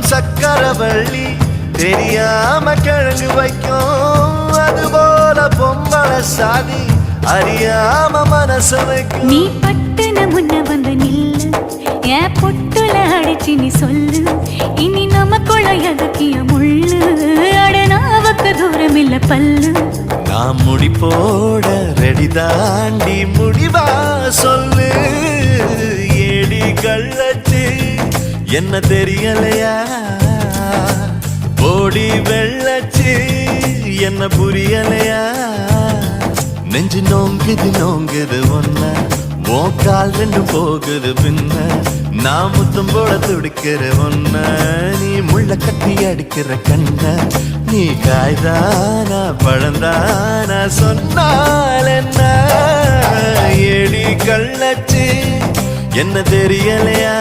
சக்கரவள்ளி தெரியாம கிழங்கு வைக்கும், அதுபோல பொம்பளை சாதி அறியாம மனச வைக்கும். நீ பட்டுன முன்ன வந்து நில்லு, என் பொட்டுல அடிச்சு நீ சொல்லு, இனி நமக்குள்ள எதுக்கிய முள்ளு, அடனாவுக்கு தூரம் இல்ல பல்லு. நான் முடி போட ரெடி தாண்டி முடிவா சொல்லு, ஏடி கள்ளச்சு என்ன தெரியலையா, ஓடி வெள்ளச்சு என்ன புரியலையா, நெஞ்சு நோங்குது நோங்குது ஒன்ன, உன் கால் ரெண்டு போகுது பின்ன, நான் முத்தம் போட துடிக்கிற ஒன்ன, நீ முள்ள கட்டி அடிக்கிற கண்ண, நீ காய்தானா பழந்தானா சொன்னால் என்ன, ஏடி கள்ளச்சு என்ன தெரியலையா.